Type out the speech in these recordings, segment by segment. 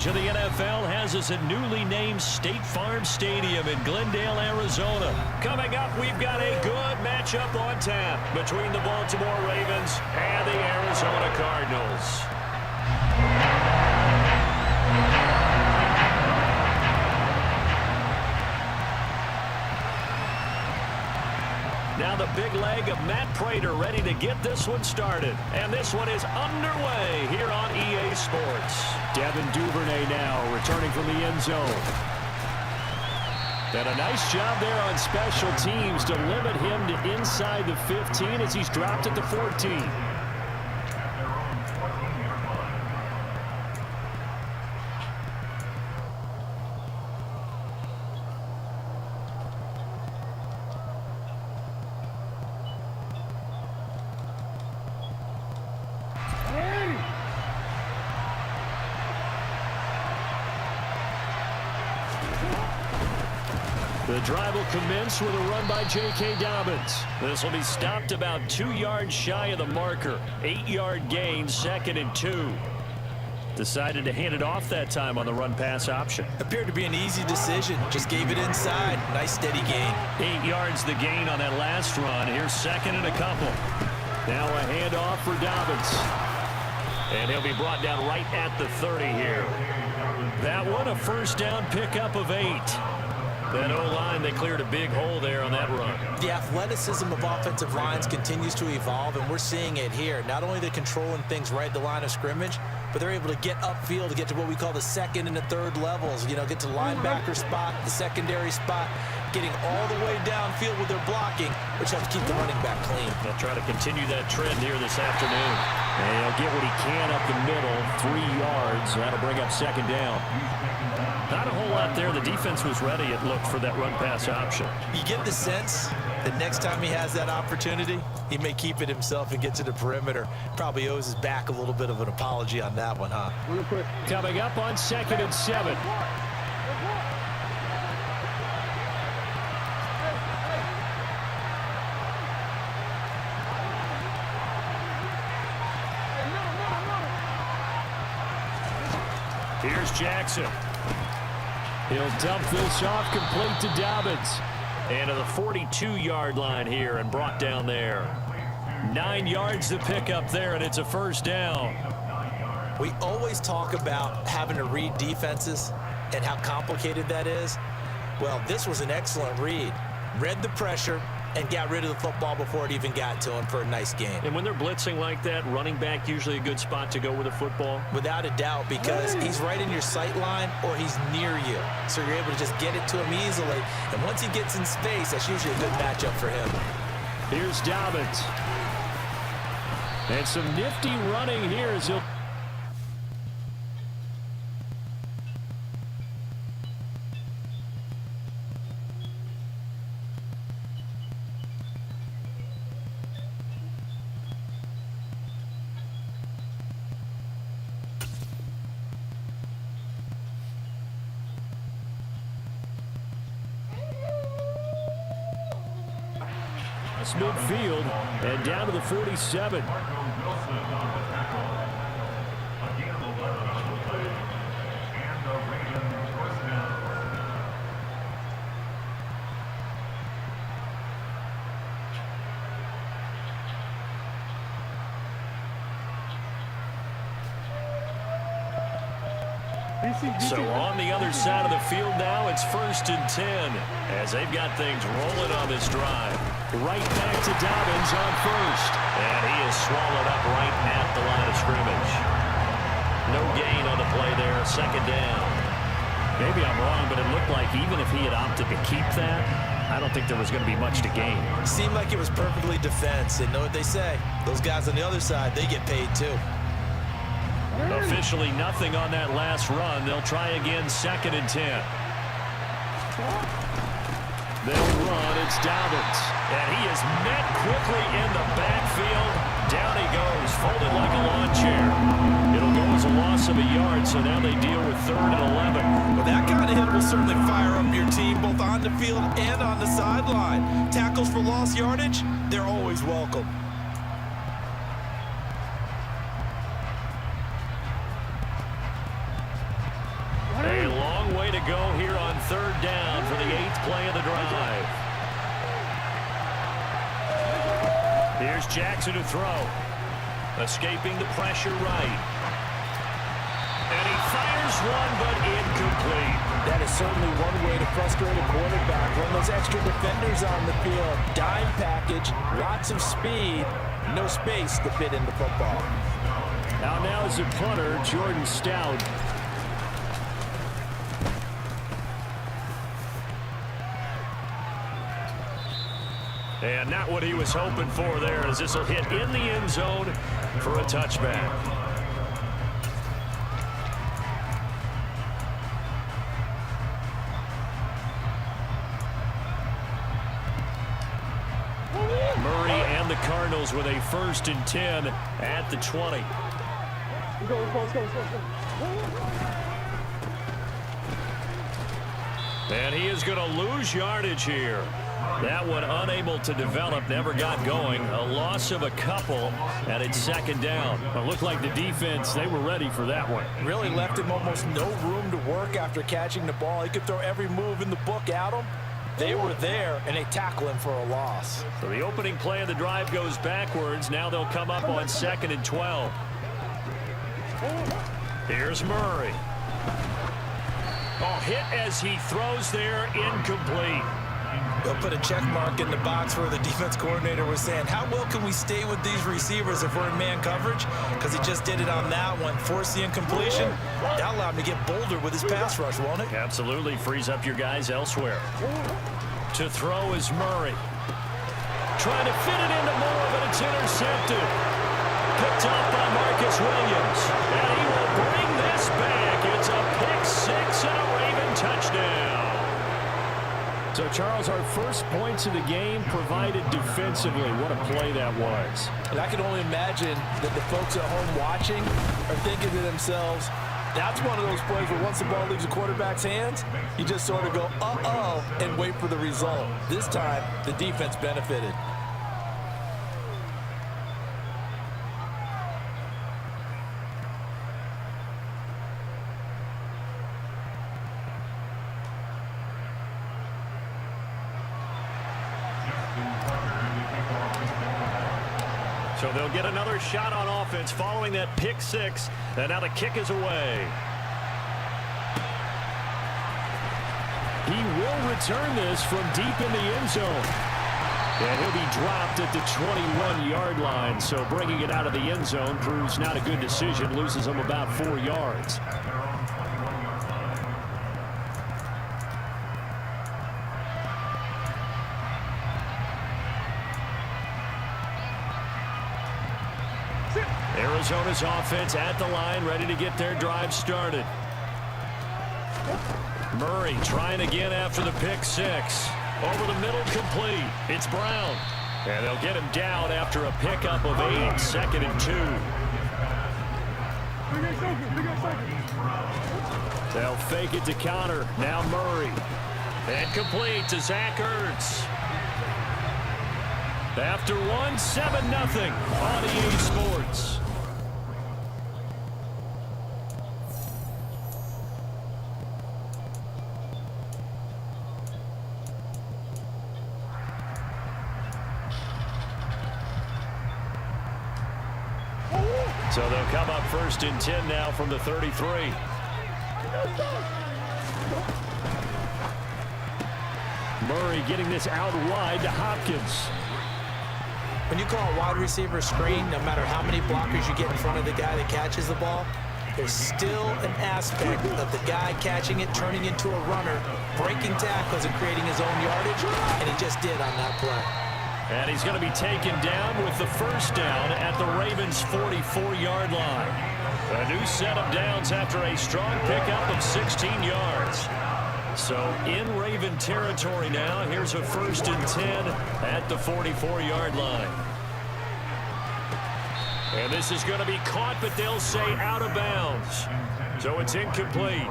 To the NFL has us at newly named State Farm Stadium in Glendale, Arizona. Coming up, we've got a good matchup on tap between the Baltimore Ravens and the Arizona Cardinals. Now the big leg of Matt Prater ready to get this one started. And this one is underway here on EA Sports. Devin Duvernay now returning from the end zone. And a nice job there on special teams to limit him to inside the 15 as he's dropped at the 14. The drive will commence with a run by J.K. Dobbins. This will be stopped about 2 yards shy of the marker. 8-yard gain, 2nd and 2. Decided to hand it off that time on the run-pass option. Appeared to be an easy decision. Just gave it inside. Nice steady gain. 8 yards the gain on that last run. Here's 2nd and a couple. Now a handoff for Dobbins. And he'll be brought down right at the 30 here. That one a first down pickup of 8. That O-line, they cleared a big hole there on that run. The athleticism of offensive lines continues to evolve, and we're seeing it here. Not only they're controlling things right at the line of scrimmage, but they're able to get upfield to get to what we call the second and the third levels. You know, get to linebacker spot, the secondary spot, getting all the way downfield with their blocking, which helps keep the running back clean. They'll try to continue that trend here this afternoon. And he'll get what he can up the middle, 3 yards. That'll bring up 2nd down. Not a whole lot there. The defense was ready, it looked, for that run-pass option. You get the sense that next time he has that opportunity, he may keep it himself and get to the perimeter. Probably owes his back a little bit of an apology on that one, huh? Coming up on 2nd and 7. Here's Jackson. He'll dump this off complete to Dobbins. And to the 42-yard line here and brought down there. 9 yards to pick up there, and it's a first down. We always talk about having to read defenses and how complicated that is. Well, this was an excellent read. Read the pressure and got rid of the football before it even got to him for a nice game. And when they're blitzing like that, running back usually a good spot to go with the football? Without a doubt, because he's right in your sight line or he's near you. So you're able to just get it to him easily. And once he gets in space, that's usually a good matchup for him. Here's Dobbins. And some nifty running here as he'll... midfield and down to the 47. So on the other side of the field now, it's 1st and 10 as they've got things rolling on this drive. Right back to Dobbins on 1st. And he is swallowed up right at the line of scrimmage. No gain on the play there, 2nd down. Maybe I'm wrong, but it looked like even if he had opted to keep that, I don't think there was going to be much to gain. Seemed like it was perfectly defense. And know what they say? Those guys on the other side, they get paid too. Officially nothing on that last run. They'll try again, 2nd and 10. They'll run. It's Dobbins. And he is met quickly in the backfield. Down he goes, folded like a lawn chair. It'll go as a loss of a yard, so now they deal with 3rd and 11. Well, that kind of hit will certainly fire up your team, both on the field and on the sideline. Tackles for lost yardage, they're always welcome. to go here on third down for the 8th play of the drive. Here's Jackson to throw. Escaping the pressure right. And he fires one, but incomplete. That is certainly one way to frustrate a quarterback. Run those extra defenders on the field. Dime package, lots of speed, no space to fit in the football. Now is the punter, Jordan Stout. And not what he was hoping for there, as this will hit in the end zone for a touchback. Murray and the Cardinals with a 1st and 10 at the 20. And he is going to lose yardage here. That one unable to develop, never got going. A loss of a couple, and it's 2nd down. It looked like the defense, they were ready for that one. Really left him almost no room to work after catching the ball. He could throw every move in the book at him. They were there, and they tackle him for a loss. So the opening play of the drive goes backwards. Now they'll come up on 2nd and 12. Here's Murray. Oh, hit as he throws there, incomplete. They'll put a check mark in the box where the defense coordinator was saying, how well can we stay with these receivers if we're in man coverage? Because he just did it on that one. Force the incompletion. That allowed him to get bolder with his pass rush, won't it? Absolutely. Frees up your guys elsewhere. To throw is Murray. Trying to fit it into Moore, but it's intercepted. Picked off by Marcus Williams. And he will bring this back. It's a pick six and a Raven touchdown. So, Charles, our first points of the game provided defensively. What a play that was. And I can only imagine that the folks at home watching are thinking to themselves, that's one of those plays where once the ball leaves the quarterback's hands, you just sort of go, uh-oh, and wait for the result. This time, the defense benefited. So they'll get another shot on offense following that pick six. And now the kick is away. He will return this from deep in the end zone. And he'll be dropped at the 21-yard line. So bringing it out of the end zone proves not a good decision. Loses him about 4 yards. Arizona's offense at the line, ready to get their drive started. Murray trying again after the pick six. Over the middle, complete. It's Brown. And they'll get him down after a pickup of 8, 2nd and 2. They'll fake it to counter. Now Murray. And complete to Zach Ertz. After one, 7-0 on EA Sports. So they'll come up 1st and 10 now from the 33. Murray getting this out wide to Hopkins. When you call a wide receiver screen, no matter how many blockers you get in front of the guy that catches the ball, there's still an aspect of the guy catching it, turning into a runner, breaking tackles and creating his own yardage, and he just did on that play. And he's going to be taken down with the 1st down at the Ravens' 44-yard line. A new set of downs after a strong pickup of 16 yards. So in Raven territory now, here's a 1st and 10 at the 44-yard line. And this is going to be caught, but they'll say out of bounds. So it's incomplete.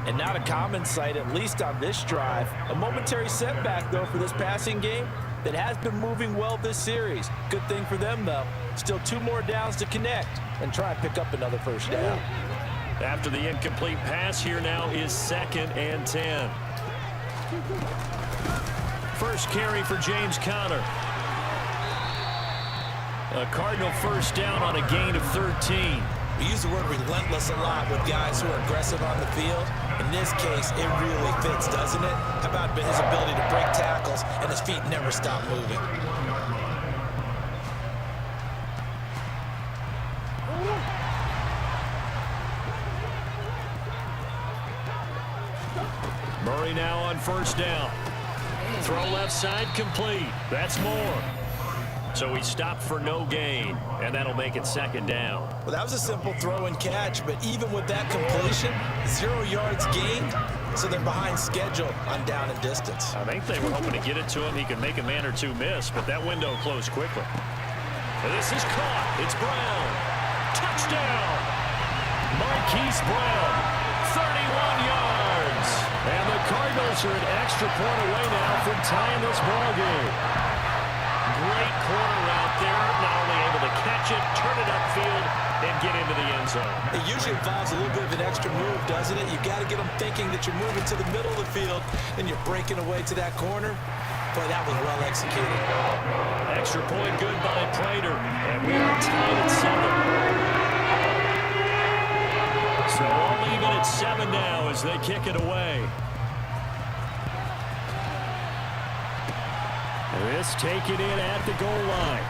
And not a common sight, at least on this drive. A momentary setback, though, for this passing game that has been moving well this series. Good thing for them, though. Still 2 more downs to connect and try and pick up another 1st down. After the incomplete pass, here now is 2nd and 10. First carry for James Conner. A Cardinal first down on a gain of 13. We use the word relentless a lot with guys who are aggressive on the field. In this case, it really fits, doesn't it? How about his ability to break tackles and his feet never stop moving? Murray now on first down. Throw left side complete. That's more. So he stopped for no gain, and that'll make it 2nd down. Well, that was a simple throw and catch, but even with that completion, 0 yards gained, so they're behind schedule on down and distance. I think they were hoping to get it to him. He could make a man or two miss, but that window closed quickly. And this is caught. It's Brown. Touchdown! Marquise Brown, 31 yards. And the Cardinals are an extra point away now from tying this ball game. Great corner out there, not only able to catch it, turn it upfield, and get into the end zone. It usually involves a little bit of an extra move, doesn't it? You've got to get them thinking that you're moving to the middle of the field and you're breaking away to that corner. Boy, that was well executed. Extra point good by Prater, and we are tied at 7. So all even at 7 now as they kick it away. This taken in at the goal line.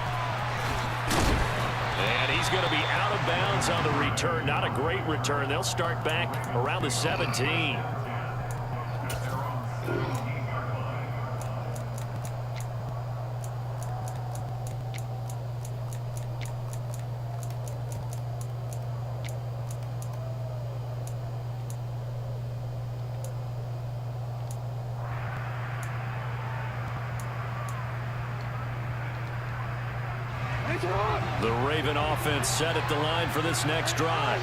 And he's going to be out of bounds on the return. Not a great return. They'll start back around the 17. The Raven offense set at the line for this next drive.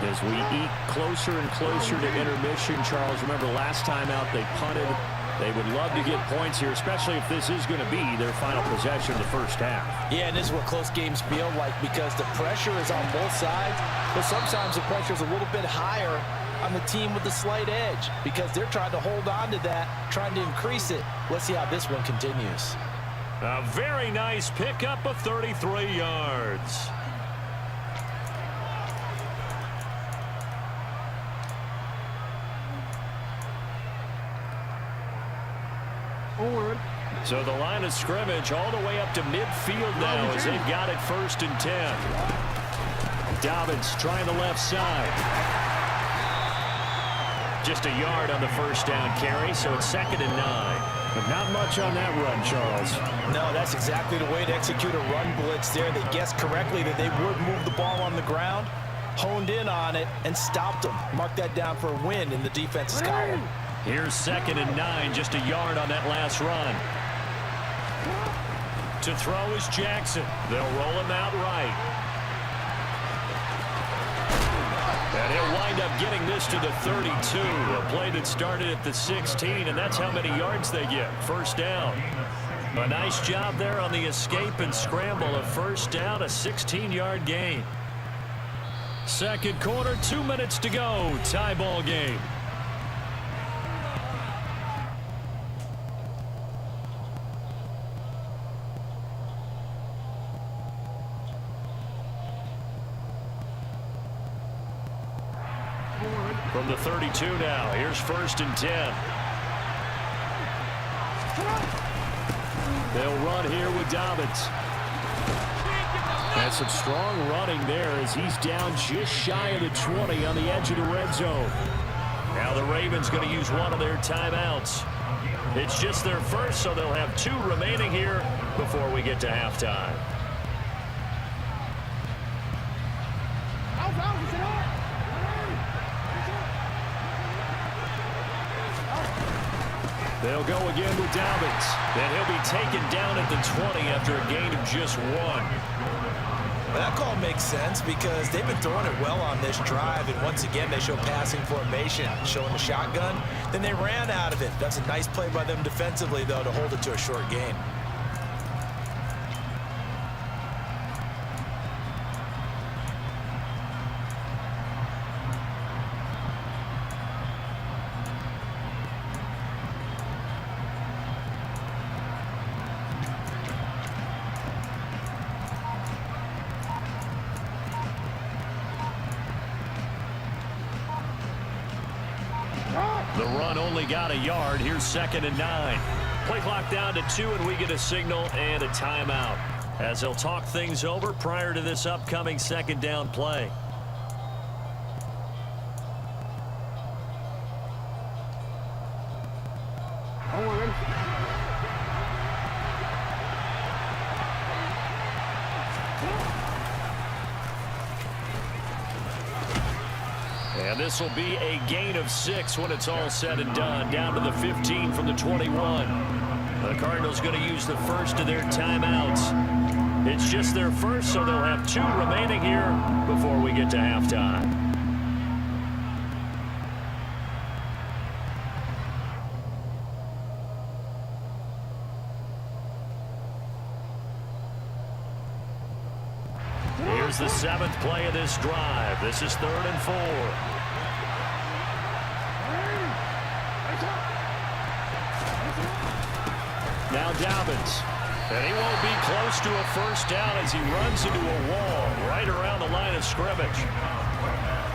As we eat closer and closer to intermission, Charles, remember last time out they punted. They would love to get points here, especially if this is going to be their final possession of the first half. Yeah, and this is what close games feel like because the pressure is on both sides, but sometimes the pressure is a little bit higher on the team with the slight edge because they're trying to hold on to that, trying to increase it. Let's see how this one continues. A very nice pickup of 33 yards. Forward. So the line of scrimmage all the way up to midfield now as they've got it 1st and 10. Dobbins trying the left side. Just a yard on the first down carry, so it's 2nd and 9. But not much on that run, Charles. No, that's exactly the way to execute a run blitz there. They guessed correctly that they would move the ball on the ground, honed in on it, and stopped them. Mark that down for a win in the defense's column. Here's 2nd and 9, just a yard on that last run. To throw is Jackson. They'll roll him out right. And he'll wind up getting this to the 32. A play that started at the 16, and that's how many yards they get. First down. A nice job there on the escape and scramble. A first down, a 16-yard gain. Second quarter, 2 minutes to go. Tie ball game. From the 32 now, here's 1st and 10. They'll run here with Dobbins. And some strong running there as he's down just shy of the 20 on the edge of the red zone. Now the Ravens going to use one of their timeouts. It's just their first, so they'll have 2 remaining here before we get to halftime. They'll go again with Dobbins. Then he'll be taken down at the 20 after a gain of just 1. Well, that call makes sense because they've been throwing it well on this drive, and once again they show passing formation, showing the shotgun. Then they ran out of it. That's a nice play by them defensively, though, to hold it to a short gain. The run only got a yard. Here's 2nd and 9. Play clock down to 2, and we get a signal and a timeout as they'll talk things over prior to this upcoming 2nd down play. And this will be a gain of 6 when it's all said and done, down to the 15 from the 21. The Cardinals going to use the first of their timeouts. It's just their first, so they'll have 2 remaining here before we get to halftime. Here's the 7th play of this drive. This is 3rd and 4. Now Dobbins. And he won't be close to a first down as he runs into a wall right around the line of scrimmage.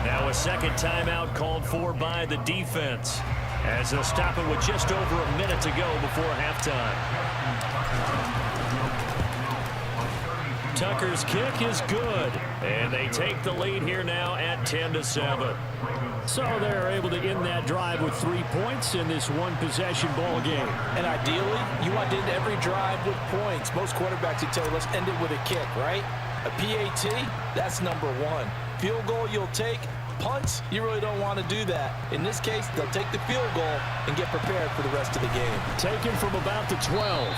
Now a 2nd timeout called for by the defense as they'll stop it with just over a minute to go before halftime. Tucker's kick is good, and they take the lead here now at 10-7. So they're able to end that drive with 3 points in this one-possession ball game. And ideally, you want to end every drive with points. Most quarterbacks would tell you, let's end it with a kick, right? A PAT, that's number 1. Field goal you'll take. Punts, you really don't want to do that. In this case, they'll take the field goal and get prepared for the rest of the game. Taken from about the 12.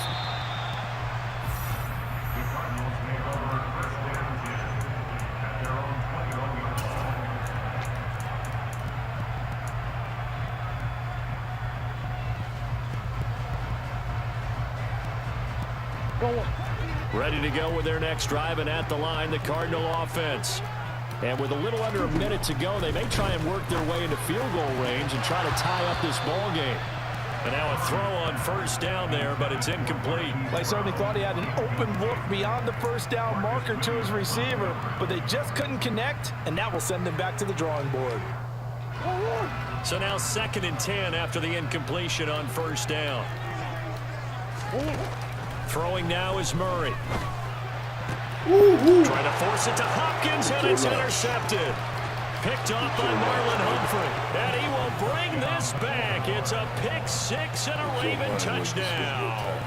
Ready to go with their next drive, and at the line, the Cardinal offense. And with a little under a minute to go, they may try and work their way into field goal range and try to tie up this ball game. And now a throw on first down there, but it's incomplete. They certainly thought he had an open look beyond the first down marker to his receiver, but they just couldn't connect, and that will send them back to the drawing board. So now 2nd and 10 after the incompletion on first down. Throwing now is Murray. Trying to force it to Hopkins, and it's intercepted. Picked off by Marlon Humphrey. And he will bring this back. It's a pick 6 and a Raven touchdown.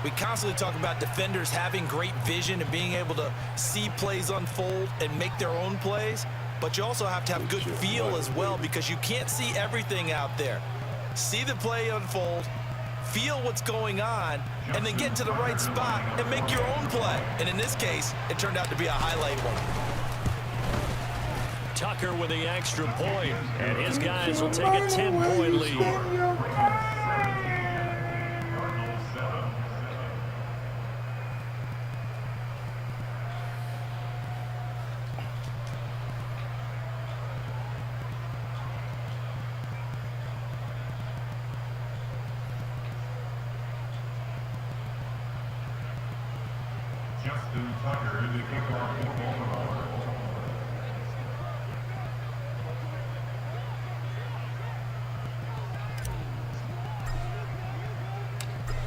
We constantly talk about defenders having great vision and being able to see plays unfold and make their own plays. But you also have to have good feel as well, because you can't see everything out there. See the play unfold, feel what's going on, and then get to the right spot and make your own play. And in this case, it turned out to be a highlight one. Tucker with the extra point, and his guys will take a 10-point lead.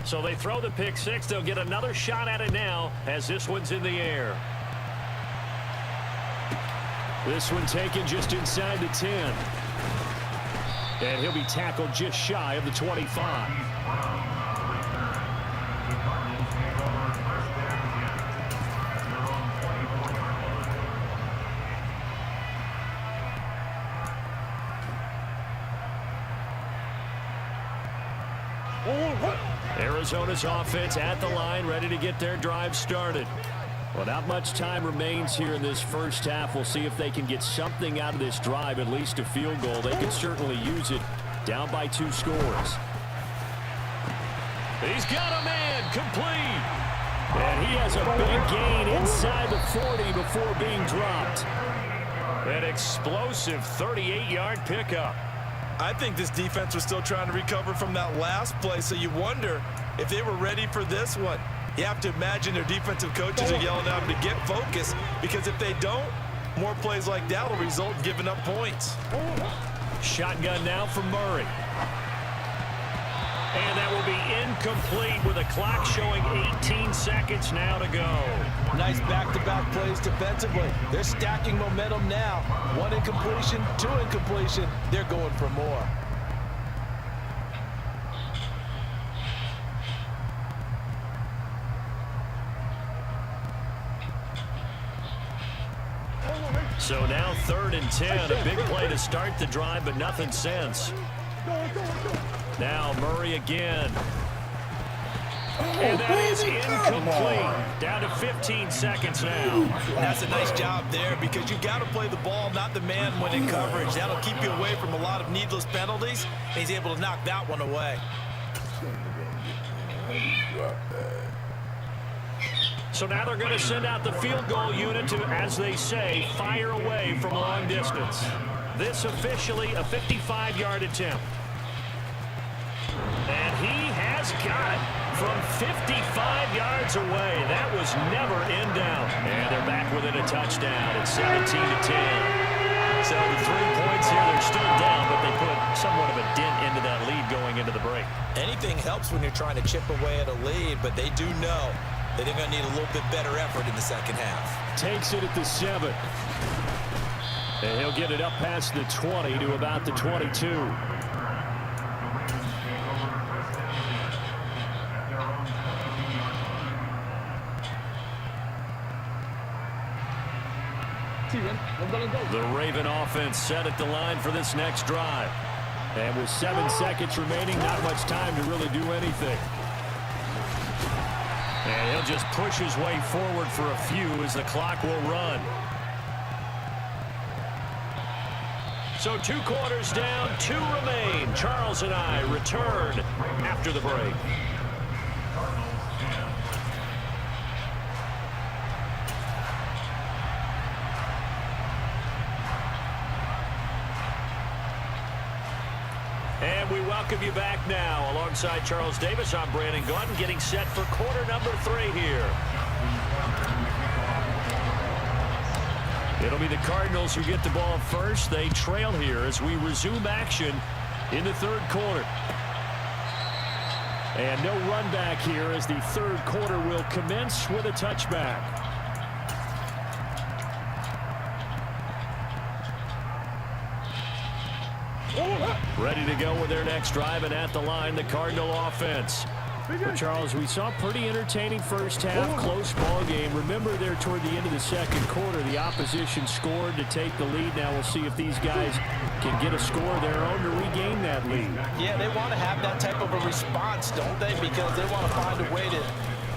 So they throw the pick 6. They'll get another shot at it now as this one's in the air. This one taken just inside the 10. And he'll be tackled just shy of the 25. Arizona's offense at the line, ready to get their drive started. Well, not much time remains here in this first half. We'll see if they can get something out of this drive, at least a field goal. They can certainly use it. Down by 2 scores. He's got a man, complete. And he has a big gain inside the 40 before being dropped. An explosive 38-yard pickup. I think this defense was still trying to recover from that last play, so you wonder if they were ready for this one. You have to imagine their defensive coaches are yelling at them to get focused, because if they don't, more plays like that will result in giving up points. shotgun now from Murray. And that will be incomplete with a clock showing 18 seconds now to go. Nice back-to-back plays defensively. They're stacking momentum now. 1 incompletion, 2 incompletion. They're going for more. So now 3rd and 10. A big play to start the drive, but nothing since. Now Murray again. And that is incomplete. Down to 15 seconds now. That's a nice job there because you got to play the ball, not the man when in coverage. That'll keep you away from a lot of needless penalties. And he's able to knock that one away. So now they're going to send out the field goal unit to, as they say, fire away from long distance. This officially a 55-yard attempt. And he has got it from 55 yards away. That was never in doubt. And they're back within a touchdown. It's 17-10. So the 3 points here, they're still down, but they put somewhat of a dent into that lead going into the break. Anything helps when you're trying to chip away at a lead, but they do know that they're going to need a little bit better effort in the second half. Takes it at the 7. And he'll get it up past the 20 to about the 22. The Raven offense set at the line for this next drive. And with 7 seconds remaining, not much time to really do anything. And he'll just push his way forward for a few as the clock will run. So 2 quarters down, 2 remain. Charles and I return after the break. And we welcome you back now. Alongside Charles Davis, I'm Brandon Gaudin, getting set for quarter number 3 here. It'll be the Cardinals who get the ball first. They trail here as we resume action in the 3rd quarter. And no run back here as the 3rd quarter will commence with a touchback. Ready to go with their next drive, and at the line, the Cardinal offense. But Charles, we saw pretty entertaining first half, close ball game. Remember there toward the end of the 2nd quarter, the opposition scored to take the lead. Now we'll see if these guys can get a score of their own to regain that lead. Yeah, they want to have that type of a response, don't they? Because they want to find a way to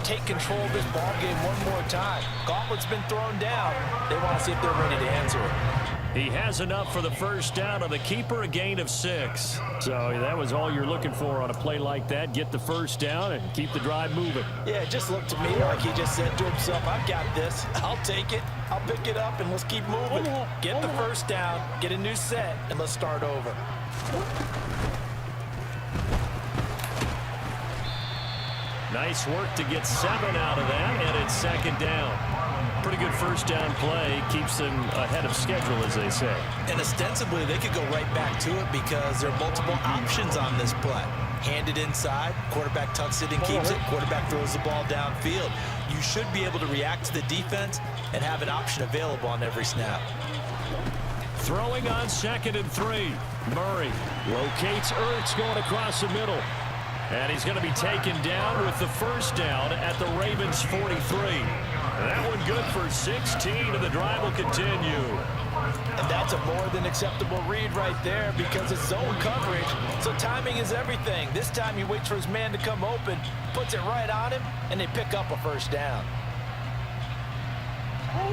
take control of this ball game one more time. Gauntlet's been thrown down. They want to see if they're ready to answer it. He has enough for the first down on the keeper, a gain of 6. So that was all you're looking for on a play like that. Get the first down and keep the drive moving. Yeah, it just looked to me like he just said to himself, I've got this. I'll take it. I'll pick it up, and let's keep moving. Get the first down, get a new set, and let's start over. Nice work to get 7 out of that, and it's 2nd down. Pretty good first down play. Keeps them ahead of schedule, as they say. And ostensibly, they could go right back to it because there are multiple options on this play. Hand it inside, quarterback tucks it and keeps it, quarterback throws the ball downfield. You should be able to react to the defense and have an option available on every snap. Throwing on 2nd and 3. Murray locates Ertz going across the middle. And he's going to be taken down with the first down at the Ravens' 43. That one good for 16, and the drive will continue. And that's a more than acceptable read right there because it's zone coverage, so timing is everything. This time he waits for his man to come open, puts it right on him, and they pick up a first down.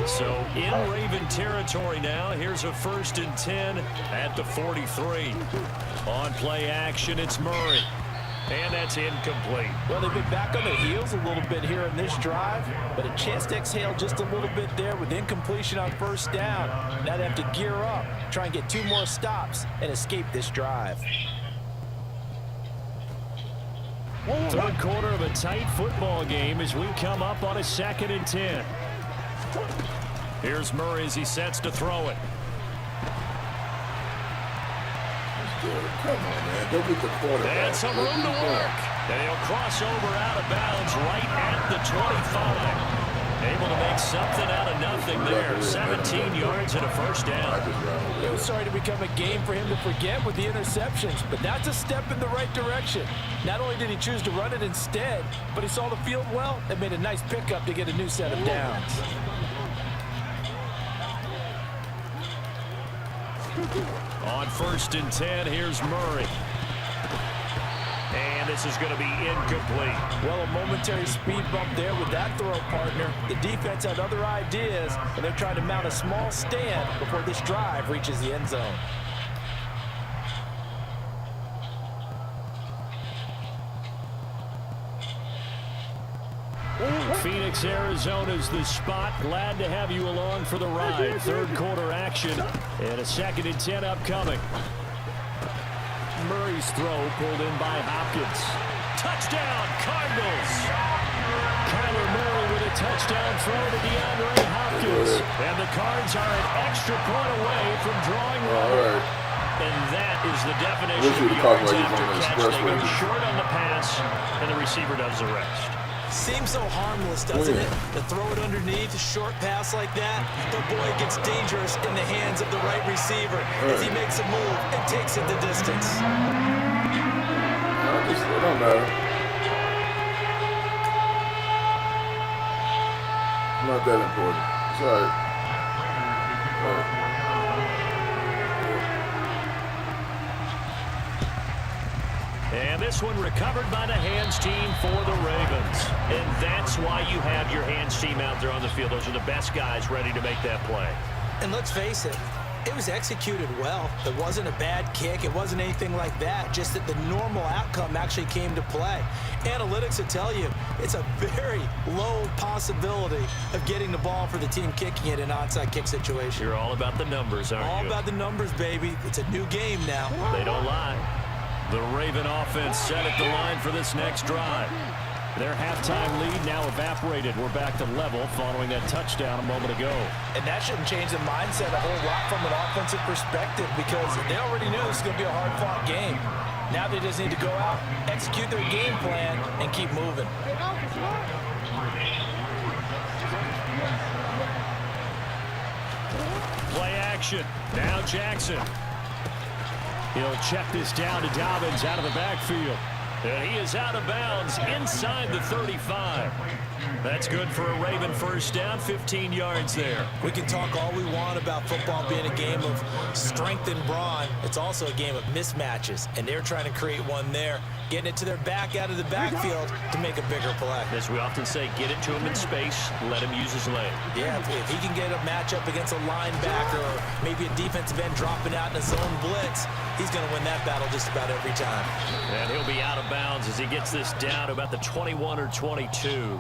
So in Raven territory now, here's a 1st and 10 at the 43. On play action, it's Murray. And that's incomplete. Well, they've been back on their heels a little bit here in this drive, but a chance to exhale just a little bit there with incompletion on first down. Now they have to gear up, try and get 2 more stops, and escape this drive. 3rd quarter of a tight football game as we come up on a 2nd and 10. Here's Murray as he sets to throw it. Come on, man. Go get the quarterback. And some room to work. And he'll cross over out of bounds right at the 25. Able to make something out of nothing there. 17 yards and a first down. It was starting to become a game for him to forget with the interceptions, but that's a step in the right direction. Not only did he choose to run it instead, but he saw the field well and made a nice pickup to get a new set of downs. On 1st and 10, here's Murray. And this is going to be incomplete. Well, a momentary speed bump there with that throw, partner. The defense had other ideas, and they're trying to mount a small stand before this drive reaches the end zone. Phoenix, Arizona's the spot. Glad to have you along for the ride. Third quarter action and a 2nd and 10 upcoming. Murray's throw pulled in by Hopkins. Touchdown, Cardinals. Kyler Murray with a touchdown throw to DeAndre Hopkins. And the Cards are an extra point away from drawing level. And that is the definition of yards after catch. They go short on the pass, and the receiver does the rest. Seems so harmless, doesn't it? To throw it underneath, a short pass like that, but boy, it gets dangerous in the hands of the right receiver as he makes a move and takes it the distance. It don't matter. Not that important. It's all right. And this one recovered by the hands team for the Ravens. And that's why you have your hands team out there on the field. Those are the best guys ready to make that play. And let's face it, it was executed well. It wasn't a bad kick. It wasn't anything like that. Just that the normal outcome actually came to play. Analytics will tell you it's a very low possibility of getting the ball for the team kicking it in an onside kick situation. You're all about the numbers, aren't you? All about the numbers, baby. It's a new game now. They don't lie. The Raven offense set at the line for this next drive. Their halftime lead now evaporated. We're back to level following that touchdown a moment ago. And that shouldn't change the mindset a whole lot from an offensive perspective because they already knew this was going to be a hard-fought game. Now they just need to go out, execute their game plan, and keep moving. Play action. Now Jackson. He'll check this down to Dobbins out of the backfield. And he is out of bounds inside the 35. That's good for a Raven first down, 15 yards there. We can talk all we want about football being a game of strength and brawn. It's also a game of mismatches, and they're trying to create one there, getting it to their back out of the backfield to make a bigger play. As we often say, get it to him in space, let him use his leg. Yeah, if he can get a matchup against a linebacker or maybe a defensive end dropping out in a zone blitz, he's going to win that battle just about every time. And he'll be out of bounds as he gets this down to about the 21 or 22.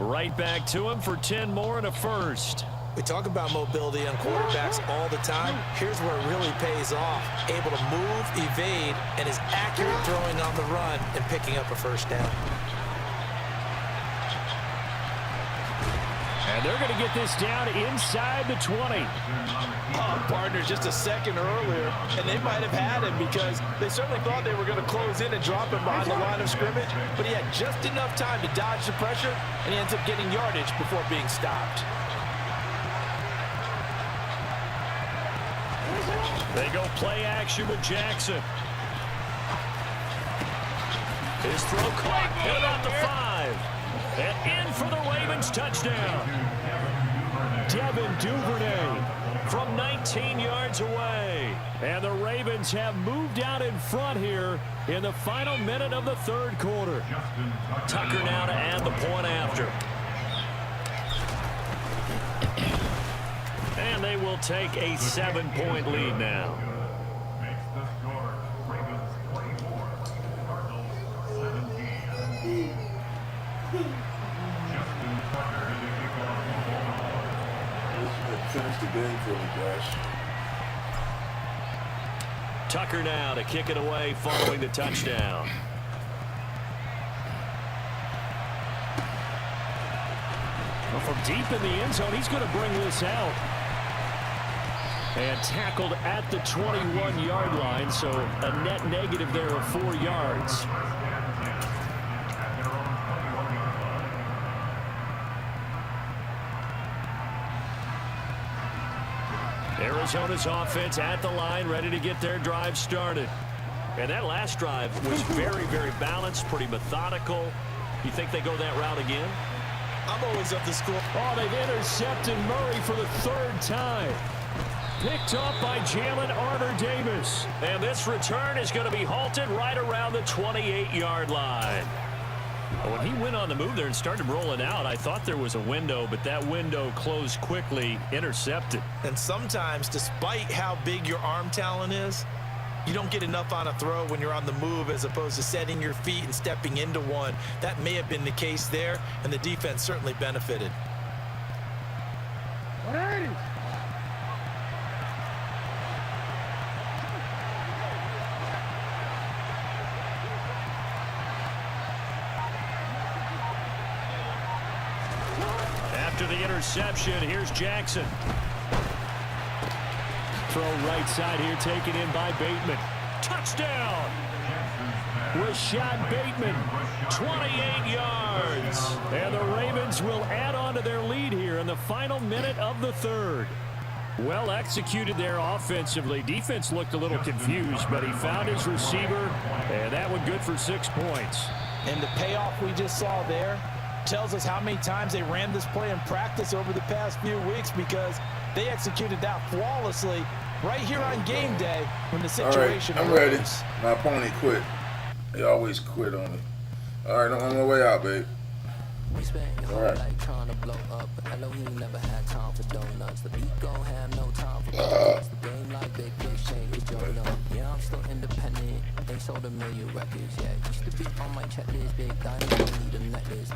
Right back to him for 10 more and a first. We talk about mobility on quarterbacks all the time. Here's where it really pays off. Able to move, evade, and is accurate throwing on the run and picking up a first down. And they're going to get this down inside the 20. Partner just a second earlier, and they might have had him because they certainly thought they were going to close in and drop him behind the line of scrimmage, but he had just enough time to dodge the pressure, and he ends up getting yardage before being stopped. They go play action with Jackson. His throw caught, hit about the 5. And in for the Ravens touchdown. Devin Duvernay from 19 yards away. And the Ravens have moved out in front here in the final minute of the third quarter. Tucker now to add the point after. And they will take a 7-point lead now. Finish the game for me, guys. Tucker now to kick it away following the touchdown. Well, from deep in the end zone, he's going to bring this out. And tackled at the 21-yard line, so a net negative there of 4 yards. Arizona's offense at the line, ready to get their drive started. And that last drive was very, very balanced, pretty methodical. You think they go that route again? I'm always up to school. Oh, they've intercepted Murray for the 3rd time. Picked up by Jalen Armour-Davis. And this return is going to be halted right around the 28-yard line. When he went on the move there and started rolling out, I thought there was a window, but that window closed quickly, intercepted. And sometimes, despite how big your arm talent is, you don't get enough on a throw when you're on the move as opposed to setting your feet and stepping into one. That may have been the case there, and the defense certainly benefited. 180. After the interception, here's Jackson. Throw right side here, taken in by Bateman. Touchdown! Rashad Bateman, 28 yards. And the Ravens will add on to their lead here in the final minute of the 3rd. Well executed there offensively. Defense looked a little confused, but he found his receiver, and that one good for 6 points. And the payoff we just saw there tells us how many times they ran this play in practice over the past few weeks, because they executed that flawlessly right here on game day when the situation I'm ready. My opponent quit. They always quit on me. All right, I'm on my way out, babe. We spent your whole life trying to blow up, but Elohim never had time for donuts. The beat gon' have no time for donuts. The game like big exchange with Jordan. Yeah, I'm still independent. They sold 1 million records, yeah. Used to be on my checklist, big diamond, don't need a necklace.